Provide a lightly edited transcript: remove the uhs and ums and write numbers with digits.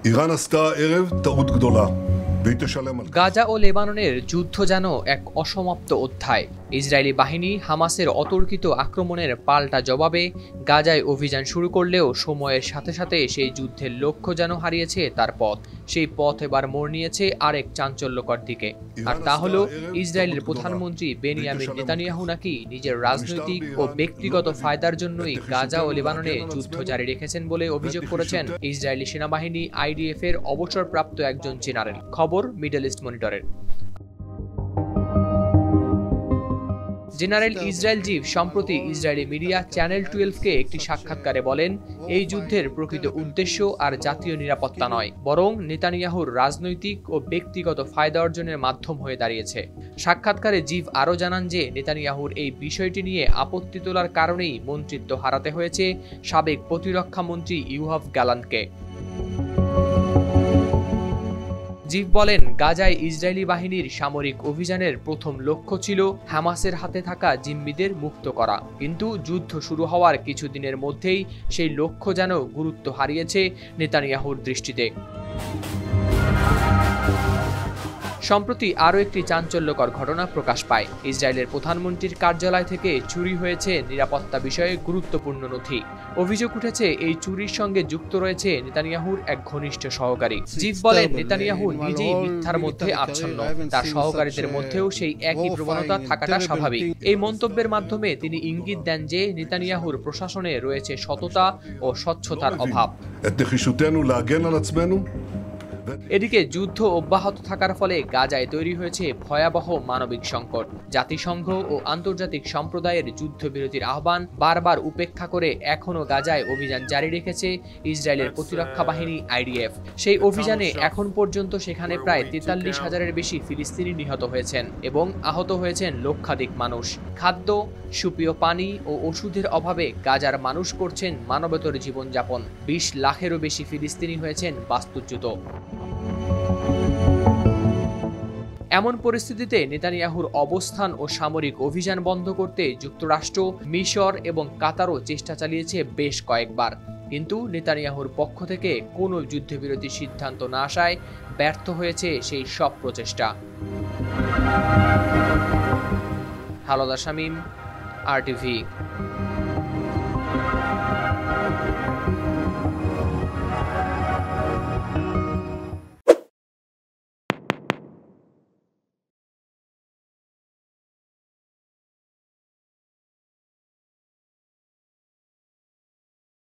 איראן עשתה הערב טעות גדולה. গাজা ও লেবাননের যুদ্ধ যেন এক অসমাপ্ত অধ্যায়। ইসরায়েলি বাহিনী হামাসের অতর্কিত আক্রমণের পাল্টা জবাবে গাজায় অভিযান শুরু করলেও সময়ের সাথে সাথে সেই যুদ্ধের লক্ষ্য যেন হারিয়েছে তার পথ। সেই পথ এবার মোড় নিয়েছে আরেক চাঞ্চল্যকর দিকে, আর তা হলো ইসরায়েলের প্রধানমন্ত্রী বেনিয়ামিন নেতানিয়াহু নাকি নিজের রাজনৈতিক ও ব্যক্তিগত ফায়দার জন্যই গাজা ও লেবাননে যুদ্ধ জারি রেখেছেন বলে অভিযোগ করেছেন ইসরায়েলি সেনাবাহিনী IDF এর অবসরপ্রাপ্ত একজন জেনারেল। খবর মিডল ইস্ট মনিটরের। জেনারেল ইসরায়েল জিভ সম্প্রতি ইসরায়েলি মিডিয়া চ্যানেল 12-কে একটি সাক্ষাৎকারে বলেন, এই যুদ্ধের প্রকৃত উদ্দেশ্য আর জাতীয় নিরাপত্তা নয়, বরং নেতানিয়াহুর রাজনৈতিক ও ব্যক্তিগত ফায়দা অর্জনের মাধ্যম হয়ে দাঁড়িয়েছে। সাক্ষাৎকারে জিভ আরও জানান যে নেতানিয়াহুর এই বিষয়টি নিয়ে আপত্তি তোলার কারণেই মন্ত্রিত্ব হারাতে হয়েছে সাবেক প্রতিরক্ষা মন্ত্রী ইউহাভ গ্যালান্টকে। জিভ বলেন, গাজায় ইসরায়েলি বাহিনীর সামরিক অভিযানের প্রথম লক্ষ্য ছিল হামাসের হাতে থাকা জিম্মিদের মুক্ত করা, কিন্তু যুদ্ধ শুরু হওয়ার কিছুদিনের মধ্যেই সেই লক্ষ্য যেন গুরুত্ব হারিয়েছে নেতানিয়াহুর দৃষ্টিতে। সম্প্রতি আরও একটি চাঞ্চল্যকর ঘটনা প্রকাশ পায়। ইসরায়েলের প্রধানমন্ত্রীর কার্যালয় থেকে চুরি হয়েছে নিরাপত্তা বিষয়ে গুরুত্বপূর্ণ নথি। অভিযোগ উঠেছে এই চুরির সঙ্গে যুক্ত রয়েছে নেতানিয়াহুর এক ঘনিষ্ঠ সহকারী। জিভ বলেন, নেতানিয়াহু নিজেই মিথ্যার মধ্যে আচ্ছন্ন, তার সহকারীদের মধ্যেও সেই একই প্রবণতা থাকাটা স্বাভাবিক। এই মন্তব্যের মাধ্যমে তিনি ইঙ্গিত দেন যে নেতানিয়াহুর প্রশাসনে রয়েছে সততা ও স্বচ্ছতার অভাব। এদিকে যুদ্ধ অব্যাহত থাকার ফলে গাজায় তৈরি হয়েছে ভয়াবহ মানবিক সংকট। জাতিসংঘ ও আন্তর্জাতিক সম্প্রদায়ের যুদ্ধবিরতির আহ্বান বারবার উপেক্ষা করে এখনও গাজায় অভিযান জারি রেখেছে ইসরায়েলের প্রতিরক্ষা বাহিনী IDF। সেই অভিযানে এখন পর্যন্ত সেখানে প্রায় 43,000-এর বেশি ফিলিস্তিনি নিহত হয়েছেন এবং আহত হয়েছেন লক্ষাধিক মানুষ। খাদ্য, সুপেয় পানি ও ওষুধের অভাবে গাজার মানুষ করছেন মানবেতর জীবনযাপন। 20 লাখেরও বেশি ফিলিস্তিনি হয়েছেন বাস্তুচ্যুত। এমন পরিস্থিতিতে নেতানিয়াহুর অবস্থান ও সামরিক অভিযান বন্ধ করতে যুক্তরাষ্ট্র, মিশর এবং কাতারও চেষ্টা চালিয়েছে বেশ কয়েকবার, কিন্তু নেতানিয়াহুর পক্ষ থেকে কোনো যুদ্ধবিরতির সিদ্ধান্ত না আসায় ব্যর্থ হয়েছে সেই সব প্রচেষ্টা। হালাদা শামীম, RTV।